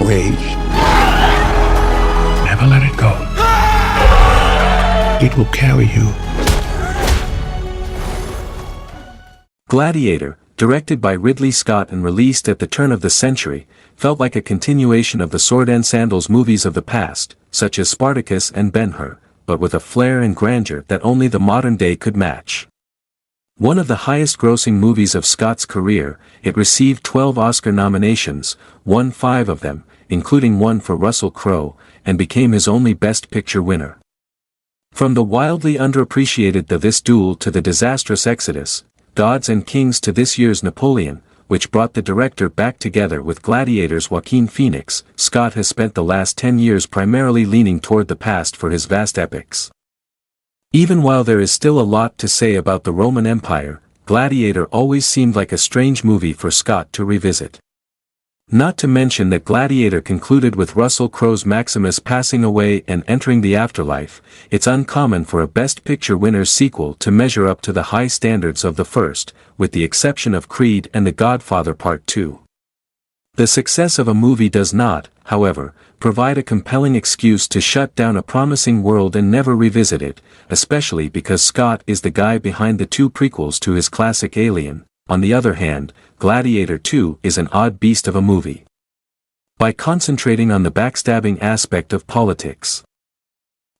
rage. Never let it go. It will carry you. Gladiator, directed by Ridley Scott and released at the turn of the century, felt like a continuation of the sword and sandals movies of the past, such as Spartacus and Ben-Hur, but with a flair and grandeur that only the modern day could match. One of the highest-grossing movies of Scott's career, it received 12 Oscar nominations, won 5 of them, including one for Russell Crowe, and became his only Best Picture winner. From the wildly underappreciated This Duel to the disastrous Exodus, Gods and Kings to this year's Napoleon, which brought the director back together with Gladiator's Joaquin Phoenix, Scott has spent the last 10 years primarily leaning toward the past for his vast epics. Even while there is still a lot to say about the Roman Empire, Gladiator always seemed like a strange movie for Scott to revisit. Not to mention that Gladiator concluded with Russell Crowe's Maximus passing away and entering the afterlife. It's uncommon for a Best Picture winner's sequel to measure up to the high standards of the first, with the exception of Creed and The Godfather Part 2. The success of a movie does not, however, provide a compelling excuse to shut down a promising world and never revisit it, especially because Scott is the guy behind the 2 prequels to his classic Alien. On the other hand, Gladiator 2 is an odd beast of a movie. By concentrating on the backstabbing aspect of politics,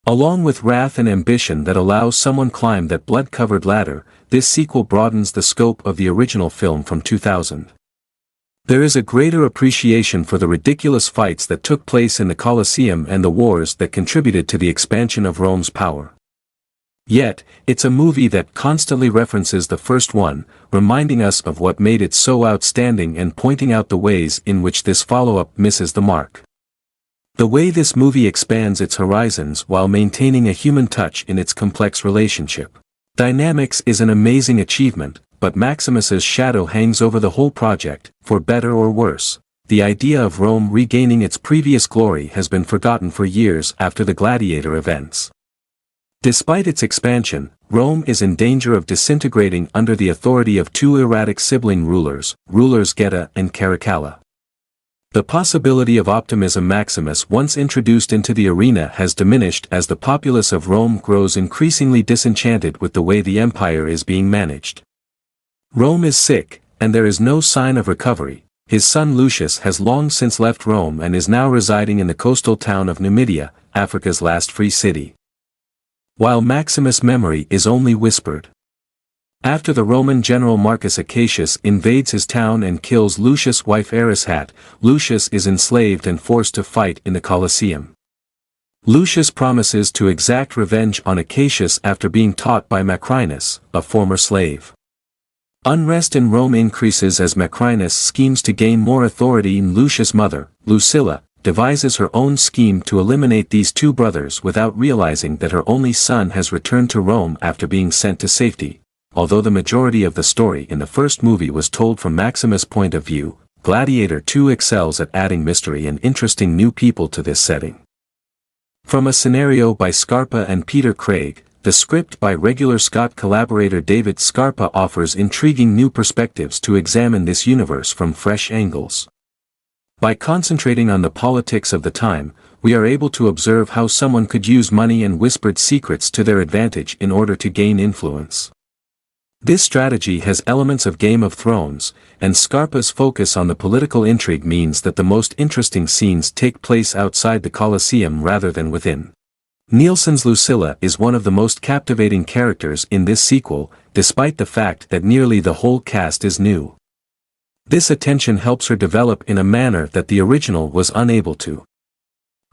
along with wrath and ambition that allows someone climb that blood-covered ladder, this sequel broadens the scope of the original film from 2000. There is a greater appreciation for the ridiculous fights that took place in the Colosseum and the wars that contributed to the expansion of Rome's power. Yet, it's a movie that constantly references the first one, reminding us of what made it so outstanding and pointing out the ways in which this follow-up misses the mark. The way this movie expands its horizons while maintaining a human touch in its complex relationship dynamics is an amazing achievement, but Maximus's shadow hangs over the whole project, for better or worse. The idea of Rome regaining its previous glory has been forgotten for years after the Gladiator events. Despite its expansion, Rome is in danger of disintegrating under the authority of 2 erratic sibling rulers Geta and Caracalla. The possibility of optimism Maximus once introduced into the arena has diminished as the populace of Rome grows increasingly disenchanted with the way the empire is being managed. Rome is sick, and there is no sign of recovery. His son Lucius has long since left Rome and is now residing in the coastal town of Numidia, Africa's last free city. While Maximus' memory is only whispered. After the Roman general Marcus Acacius invades his town and kills Lucius' wife Arishat, Lucius is enslaved and forced to fight in the Colosseum. Lucius promises to exact revenge on Acacius after being taught by Macrinus, a former slave. Unrest in Rome increases as Macrinus schemes to gain more authority, and Lucius' mother, Lucilla, devises her own scheme to eliminate these 2 brothers without realizing that her only son has returned to Rome after being sent to safety. Although the majority of the story in the first movie was told from Maximus' point of view, Gladiator 2 excels at adding mystery and interesting new people to this setting. From a scenario by Scarpa and Peter Craig, the script by regular Scott collaborator David Scarpa offers intriguing new perspectives to examine this universe from fresh angles. By concentrating on the politics of the time, we are able to observe how someone could use money and whispered secrets to their advantage in order to gain influence. This strategy has elements of Game of Thrones, and Scarpa's focus on the political intrigue means that the most interesting scenes take place outside the Colosseum rather than within. Nielsen's Lucilla is one of the most captivating characters in this sequel, despite the fact that nearly the whole cast is new. This attention helps her develop in a manner that the original was unable to.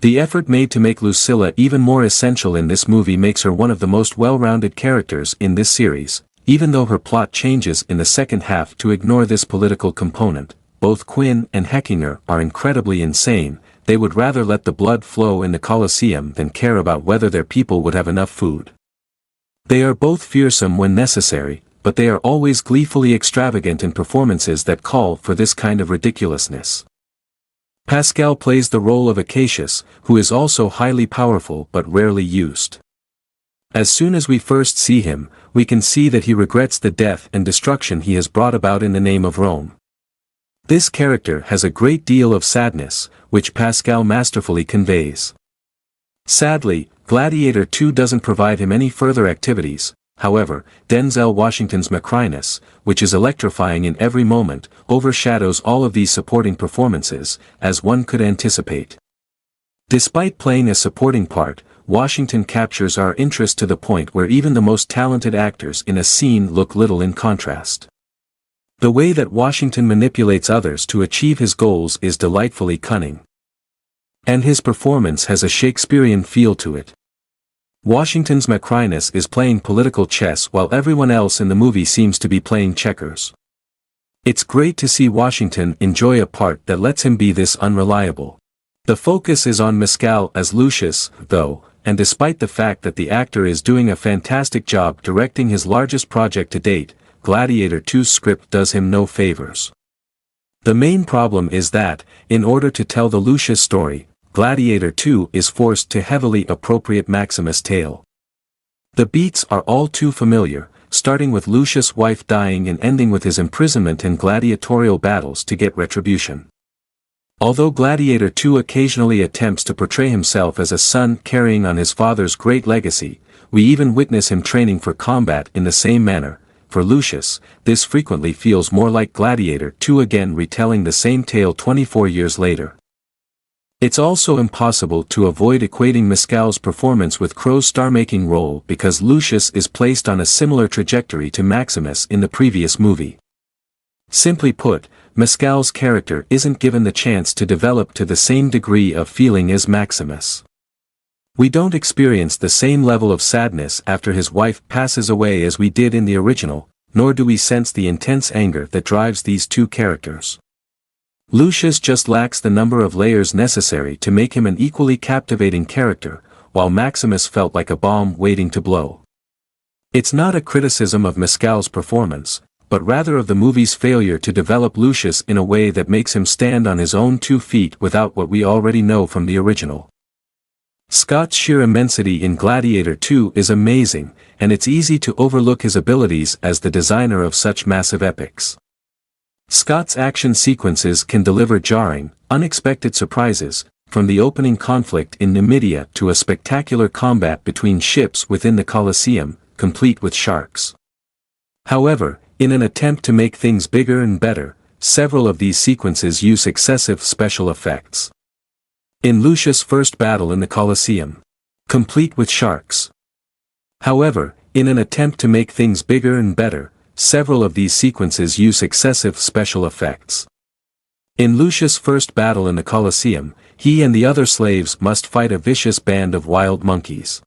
The effort made to make Lucilla even more essential in this movie makes her one of the most well-rounded characters in this series, even though her plot changes in the second half to ignore this political component. Both Quinn and Heckinger are incredibly insane. They would rather let the blood flow in the Colosseum than care about whether their people would have enough food. They are both fearsome when necessary, but they are always gleefully extravagant in performances that call for this kind of ridiculousness. Pascal plays the role of Acacius, who is also highly powerful but rarely used. As soon as we first see him, we can see that he regrets the death and destruction he has brought about in the name of Rome. This character has a great deal of sadness, which Pascal masterfully conveys. Sadly, Gladiator 2 doesn't provide him any further activities. However, Denzel Washington's Macrinus, which is electrifying in every moment, overshadows all of these supporting performances, as one could anticipate. Despite playing a supporting part, Washington captures our interest to the point where even the most talented actors in a scene look little in contrast. The way that Washington manipulates others to achieve his goals is delightfully cunning. And his performance has a Shakespearean feel to it. Washington's Macrinus is playing political chess while everyone else in the movie seems to be playing checkers. It's great to see Washington enjoy a part that lets him be this unreliable. The focus is on Mescal as Lucius, though, and despite the fact that the actor is doing a fantastic job directing his largest project to date, Gladiator 2's script does him no favors. The main problem is that, in order to tell the Lucius story, Gladiator 2 is forced to heavily appropriate Maximus' tale. The beats are all too familiar, starting with Lucius' wife dying and ending with his imprisonment and gladiatorial battles to get retribution. Although Gladiator 2 occasionally attempts to portray himself as a son carrying on his father's great legacy, we even witness him training for combat in the same manner. For Lucius, this frequently feels more like Gladiator 2 again retelling the same tale 24 years later. It's also impossible to avoid equating Mescal's performance with Crowe's star-making role because Lucius is placed on a similar trajectory to Maximus in the previous movie. Simply put, Mescal's character isn't given the chance to develop to the same degree of feeling as Maximus. We don't experience the same level of sadness after his wife passes away as we did in the original, nor do we sense the intense anger that drives these two characters. Lucius just lacks the number of layers necessary to make him an equally captivating character, while Maximus felt like a bomb waiting to blow. It's not a criticism of Mescal's performance, but rather of the movie's failure to develop Lucius in a way that makes him stand on his own 2 feet without what we already know from the original. Scott's sheer immensity in Gladiator 2 is amazing, and it's easy to overlook his abilities as the designer of such massive epics. Scott's action sequences can deliver jarring, unexpected surprises, from the opening conflict in Numidia to a spectacular combat between ships within the Colosseum, complete with sharks. However, in an attempt to make things bigger and better, several of these sequences use excessive special effects. In Lucius' first battle in the Colosseum, complete with sharks. However, in an attempt to make things bigger and better, several of these sequences use excessive special effects. In Lucius' first battle in the Colosseum, he and the other slaves must fight a vicious band of wild monkeys.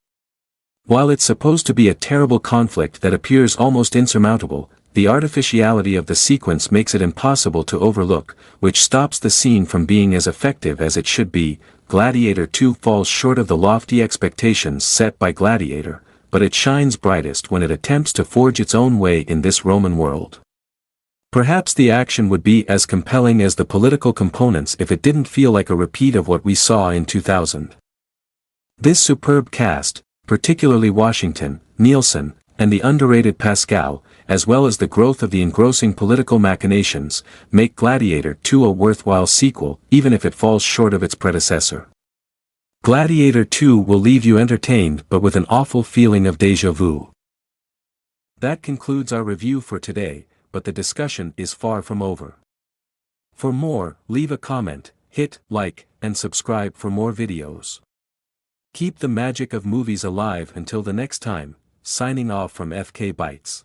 While it's supposed to be a terrible conflict that appears almost insurmountable, the artificiality of the sequence makes it impossible to overlook, which stops the scene from being as effective as it should be. Gladiator 2 falls short of the lofty expectations set by Gladiator, but it shines brightest when it attempts to forge its own way in this Roman world. Perhaps the action would be as compelling as the political components if it didn't feel like a repeat of what we saw in 2000. This superb cast, particularly Washington, Nielsen, and the underrated Pascal, as well as the growth of the engrossing political machinations, make Gladiator 2 a worthwhile sequel, even if it falls short of its predecessor. Gladiator 2 will leave you entertained but with an awful feeling of déjà vu. That concludes our review for today, but the discussion is far from over. For more, leave a comment, hit like, and subscribe for more videos. Keep the magic of movies alive until the next time, signing off from FK BYTES.